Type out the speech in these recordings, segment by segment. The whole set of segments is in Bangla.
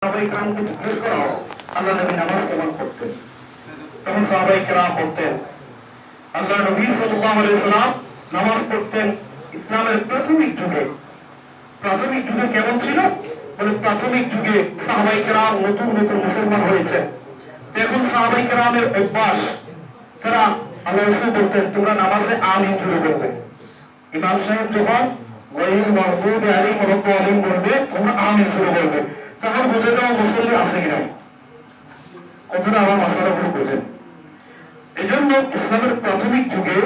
সাহাবায়ে কেরামকে জিজ্ঞেস করা হয় আল্লাহ নবী নামাজ কেমন পড়তেন, তখন সাহাবায়ে কেরাম বলতেন আল্লাহ নবী সাল্লাল্লাহু আলাইহি ওয়াসাল্লাম নামাজ পড়তেন ইসলামের প্রাথমিক যুগে। প্রাথমিক যুগে কেমন ছিল বলে, প্রাথমিক যুগে সাহাবায়ে কেরাম নতুন নতুন মুসলমান হয়েছে, এখন সাহাবায়ে কেরামের অভ্যাস, তারা আল্লাহ রাসূল বলতেন তোমরা নামাজে আমিন জুড়ে বলবে। ইমাম সাহেব যখন গায়রুল মাগদুবি আলাইহিম ওয়া রাদ্দালিন বলবে তোমরা আমিন জুড়ে বলবে, তখন বুঝে যাও মুসল্লি আছে কিনা, কতটা আমার মাসালাগুলো বুঝেন। এই জন্য ইসলামের প্রাথমিক যুগে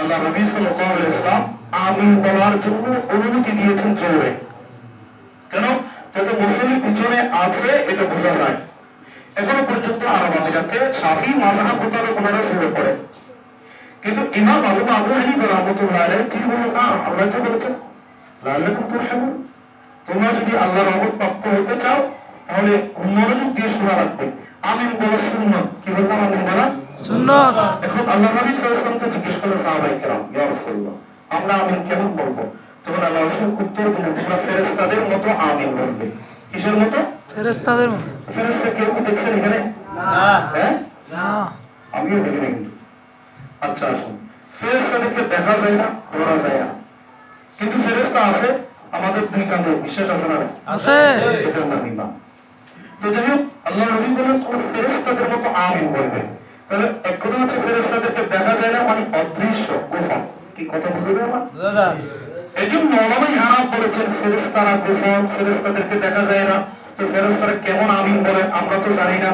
আল্লাহ নবী সাল্লাল্লাহু আলাইহি ওয়াসাল্লাম আমিন বলার জন্য অনুমতি দিয়েছেন জোরে। কেন? যাতে মুসল্লি পিছনে আছে এটা বোঝা যায়। এখনো পর্যন্ত আরব আমিরাতে শাফি মাযহাব মোতাবেক ওনারা জোরে পড়ে, কিন্তু ইমাম আযম আবু হানিফা রাহমাতুল্লাহ আলাইহি তিনি বলেন না, আল্লাহ যে বলেছেন লাআল্লাকুম তুরহামুন, তোমরা যদি আল্লাহর রহমত প্রাপ্ত হতে চাও তাহলে মনোযোগ দিয়ে শোনা রাখবে। আমিন বলা সুন্নাত। কি বললাম? আমিন বলা সুন্নাত। এখন আল্লাহ নবী সাল্লাল্লাহু আলাইহি ওয়াসাল্লামকে জিজ্ঞেস করলেন সাহাবায়ে কেরাম, ইয়া রাসূলুল্লাহ আমরা আমিন কেমন বলবো? তখন আল্লাহ রাসূল উত্তর দিলেন তোমরা ফেরেশতাদের মতো আমিন বলবে। কিসের মতো? ফেরেশতাদের মতো। ফেরেশতা কেউ কি দেখছেন এখানে? না। হ্যাঁ না, আমিও দেখি না কিন্তু। আচ্ছা আসুন, ফেরেশতাদেরকে দেখা যায় না, ধরা যায় না, কিন্তু ফেরেশতা আছে আমাদের দুই কাঁধে, বিশ্বাস আছে না? আছে। এটার নাম ইমান। তো যাই হোক, আল্লাহ নবী বলেন ফেরেশতাদের মতো আমিন বলবে। তাহলে এক কথা হচ্ছে ফেরেশতাদেরকে দেখা যায় না মানে অদৃশ্য, গোপন। কি কথা বুঝে যায় না? এই জন্য ওলামায়ে হারাম বলেছেন ফেরেশতারা গোপন, ফেরেশতাদেরকে দেখা যায় না। তো ফেরেশতারা কেমন আমিন বলেন আমরা তো জানি না।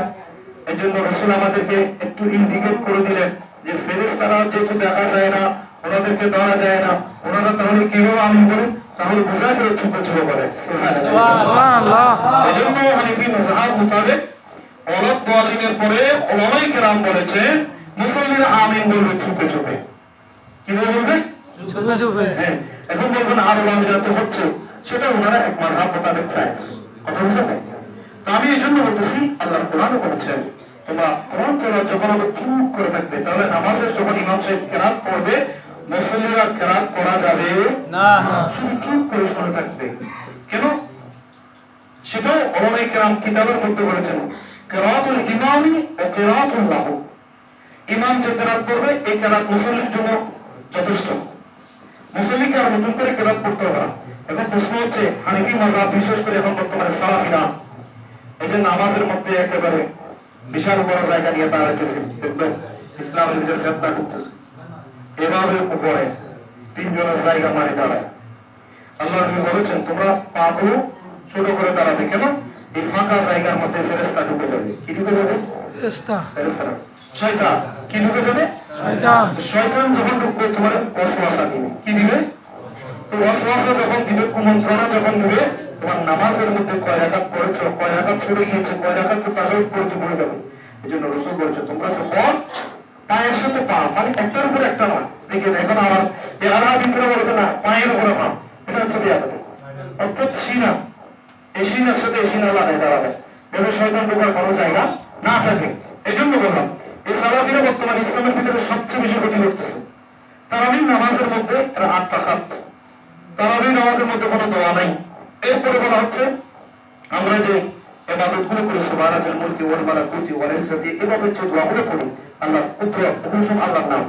এই জন্য রাসূল আমাদেরকে একটু ইন্ডিকেট করে দিলেন যে ফেরেশতারা যেহেতু দেখা যায় না, ওনাদেরকে ধরা যায় না, ওনারা তাহলে কিভাবে আমিন বলেন? তাহলে বোঝা গেল চুপে চুপে বলে সুবহানাল্লাহ। এই জন্য হানাফি মাযহাব মোতাবেক ওয়ালাদ দালিনের পরে ওলামায়ে কেরাম বলেছেন মুসল্লিরা আমিন বলবে চুপে চুপে। কিভাবে বলবে? চুপে চুপে। হ্যাঁ, এখন বলবেন আরব আমিরাতে হচ্ছে, সেটা ওনারা এক মাযহাব মোতাবেক চায়। কথা বুঝছেন? তো আমি এই জন্য বলতেছি আল্লাহর কোরআনে বলেছেন তোমরা কোরআন তেলাওয়াত যখন চুপ করে থাকবে, তাহলে নামাজের যখন ইমাম সাহেব কেরাত পড়বে মুসল্লিরা কেরাত পড়া যাবে না, শুধু চুপ করে শুনে থাকবে। কেন? সেটাও ওলামায়ে কেরাম কিতাবের মধ্যে বলেছেন কিরাতুল ইমামি ওয়া কিরাতুল লাহু। ইমাম যে কেরাত পড়বে এই কেরাত মুসল্লির জন্য যথেষ্ট, মুসল্লিকে আর নতুন করে কেরাত পড়তে হবে না। এখন প্রশ্ন হচ্ছে হানাফি মাযহাব বিশেষ করে এখন বর্তমানে সালাফিরা এই যে নামাজের মধ্যে একেবারে বিশাল বড় জায়গা নিয়ে দাঁড়াইতেছে, দেখবেন ইসলামের ভিতরে ফিতনা করতেছে, এভাবে উপরে তিনজনের জায়গা মারি দাঁড়ায়। আল্লাহ নবী বলেছেন তোমরা পাগুলো ছোট করে দাঁড়াবে। কেন? এই ফাঁকা জায়গার মধ্যে ফেরেশতা ঢুকে যাবে। কি ঢুকে যাবে? ফেরেশতা। শয়তান। কি ঢুকে যাবে? শয়তান। শয়তান যখন ঢুকবে তোমার ওয়াসওয়াসা দিবে। কি দিবে? তো ওয়াসওয়াসা যখন দিবে, কুমন্ত্রণা যখন দিবে, তোমার নামাজের মধ্যে কয় রাকাত পড়েছো, কয় রাকাত ছুটে গিয়েছে, কয় রাকাত তাশাহুদ পড়েছো বলে যাবে। এই জন্য রাসূল বলেছে তোমরা যখন পায়ের সাথে পা, মানে একটার উপর একটা না, দেখেন এখন আমার যারা হাদিসরা বলেছে না পায়ের উপরে পা, এটা হচ্ছে বিয়াদবি। অর্থাৎ সিনা, এই সিনার সাথে সিনা লাগায় দাঁড়াবে, যাতে শয়তান ঢোকার কোনো জায়গা না থাকে। এই জন্য বললাম এই সালাফিরা বর্তমানে ইসলামের ভিতরে সবচেয়ে বেশি ক্ষতি করতেছে। তারাবির নামাজের মধ্যে এরা আত্মাখাত, তারাবির নামাজের মধ্যে কোনো দোয়া নাই। এরপরে বলা হচ্ছে আমরা যে ইবাদতগুলো করি সুবহানাল মুলকি ওয়াল মালাকুতি ওয়াল ইজ্জাতি, এভাবে যে দোয়াগুলো পড়ি আল্লাহর কুদরত, এগুলো সব আল্লাহর নাম।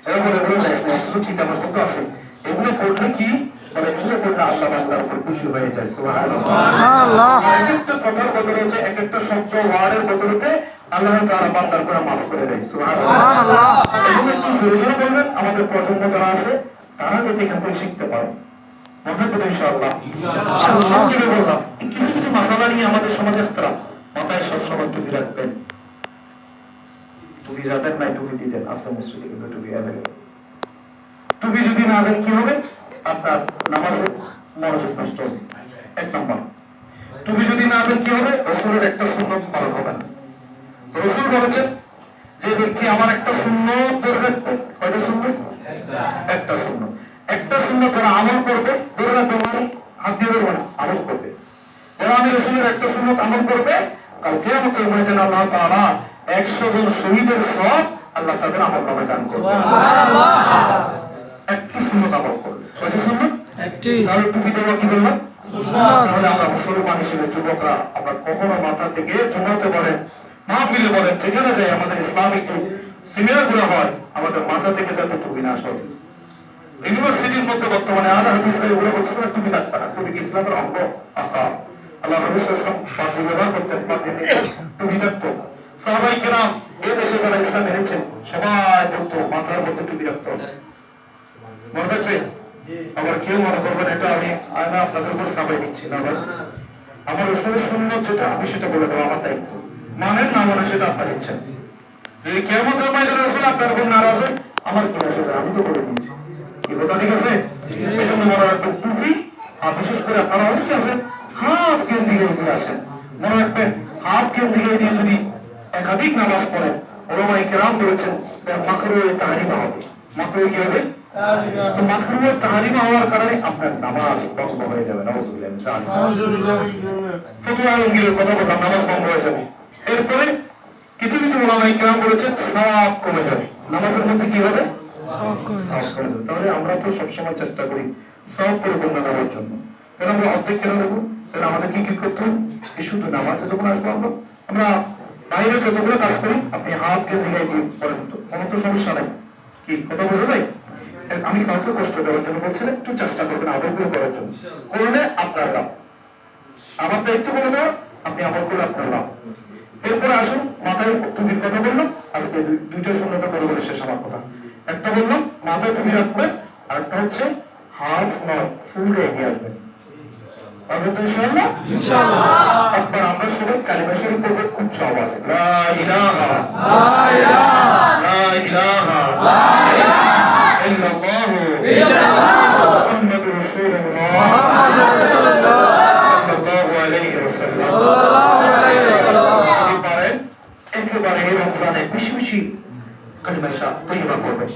এরপরে এগুলো চাই না, অথচ কিতাবের মধ্যে আছে এগুলো পড়লে কি বলে, এগুলো পড়লে আল্লাহ বান্দার উপর খুশি হয়ে যায়। সুবহানাল্লাহ। এক একটা কথার বদলতে, এক একটা শব্দ ওয়ার্ডের বদলতে আল্লাহ তাআলা বান্দার করে মাফ করে দেয়। সুবহানাল্লাহ। এগুলো একটু জোরে জোরে বলবেন, আমাদের প্রজন্ম যারা আছে তারা যাতে এখান থেকে শিখতে পারে। ইনশাআল্লাহ। বললাম কিছু কিছু মাসালা নিয়ে আমাদের সমাজে মাথায় সবসময় টুপি রাখবেন। টুপি যাবেন না, টুপি দিতেন আছে মসজিদে, কিন্তু টুপি অ্যাভেলেবল। টুপি যদি না দেন কি হবে? আপনার নামাজে মনোযোগ নষ্ট হবে। এক নম্বর, টুপি যদি না দেন কি হবে? রাসূলের একটা সুন্নাত পালন হবে না। রাসূল বলেছেন যে ব্যক্তি আমার একটা সুন্নাত ধরে রাখবে, কয়টা সুন্নাত? একটা সুন্নাত। একটা সুন্নাত যারা আমল করবে, ধরে রাখবে মানে হাত দিয়ে ধরবে না, আমল করবে। যারা আমি রাসূলের একটা সুন্নাত আমল করবে, কাল কিয়ামতের ময়দানে আল্লাহ তাআলা 100 জন শহীদের সওয়াব আল্লাহ তাদের আমলনামায় দান করবে। সুবহানাল্লাহ। একটি সুন্নাত আমল করবে। কয়টা সুন্নাত? একটি। তাহলে টুপি দেওয়া কি বললাম? তাহলে আমরা মুসলমান হিসেবে যুবকরা আমরা কখনো মাথা থেকে জমাতে বলেন, মাহফিলে বলেন, যেখানে যাই আমাদের ইসলামিক সিনিয়র গুলো হয়, আমাদের মাথা থেকে যাতে টুপি না আসে। ইউনিভার্সিটির মধ্যে বর্তমানে আধা হাদিস এগুলো বলছে না, টুপি লাগবে না, টুপি কি ইসলামের অঙ্গ? আহা, আল্লাহ নবী সাল্লাল্লাহু আলাইহি ওয়াসাল্লাম পাগড়ি ব্যবহার করতেন, পাগড়ি টুপি থাকতো। সাহাবায়ে কেরাম এই দেশে যারা ইসলাম এনেছেন সবাই বলতো মাথার মধ্যে টুপি রাখতো। মনে রাখবে? আবার কেউ মনে করবেন এটা আমি আয়না আপনাদের উপর চাপাই দিচ্ছি না, ভাই আমার রসুলের সুন্নাত যেটা আমি সেটা বলে দেবো, আমার দায়িত্ব। মানেন না মানে সেটা আপনার ইচ্ছা। যদি কিয়ামতের ময়দানে রসুল আপনার উপর নারাজ হয়, আমার কি আসে যায়, আমি তো বলে দিয়েছি। কি কথা ঠিক আছে? এই জন্য মনে রাখবেন টুপি, আর বিশেষ করে আপনারা অনেকে আছেন হাফ গেঞ্জি দিয়ে আসেন, মনে রাখবেন হাফ গেঞ্জি দিয়ে যদি একাধিক নামাজ পড়েন, ওলামায়ে কেরাম বলেছেন মাকরুহে তাহরিমা হবে। মাকরুহে কি হবে? তো মাকরুহে তাহরিমা হওয়ার কারণে আপনার নামাজ ভঙ্গ হয়ে যাবে। নাউযুবিল্লাহ। ফতোয়া আলমগীরের কথা বললাম, নামাজ ভঙ্গ হয়ে যাবে। এরপরে কিছু কিছু ওলামায়ে কেরাম বলেছেন সওয়াব কমে যাবে। নামাজের মধ্যে কি হবে? সওয়াব কমে যাবে। তাহলে আমরা তো সবসময় চেষ্টা করি সওয়াব করে গণ্য নেওয়ার জন্য। তাহলে আমরা অর্ধেক কেন নেবো? তাহলে আমাদের কি কি করতে হবে? শুধু নামাজে যখন আসবো আমরা বাইরে যতগুলো কাজ করি আপনি হাতকে জিগাই দিয়ে করেন, তো কোনো তো সমস্যা নাই। কি কথা বোঝা যায়? আমি কাউকে কষ্ট দেওয়ার জন্য বলছি না, একটু চেষ্টা করবেন আমলগুলো করার জন্য, করলে আপনার লাভ। আমার দায়িত্ব বলে দেওয়া, আপনি আমল করলে আপনার লাভ। এরপরে আসুন, মাথায় টুপির কথা বললাম, আজকে দুইটা সুন্নাত করে বলে শেষ আমার কথা। একটা বললাম মাথায় টুপি রাখবেন, আর একটা হচ্ছে হাফ নয় ফুল এগিয়ে আসবেন। পারবেন তো ইনশাআল্লাহ? ইনশাআল্লাহ। একবার আমরা সবাই কালিমা শরীফ পড়ব উচ্চ আওয়াজে, লা ইলাহা লা ইলাহা লা ইলাহা ইল্লাল্লাহু মুহাম্মাদুর রাসূলুল্লাহ সাল্লাল্লাহু আলাইহি ওয়াসাল্লাম। একেবারে এই রমজানে বেশি বেশি কালিমা তৈবা করবেন।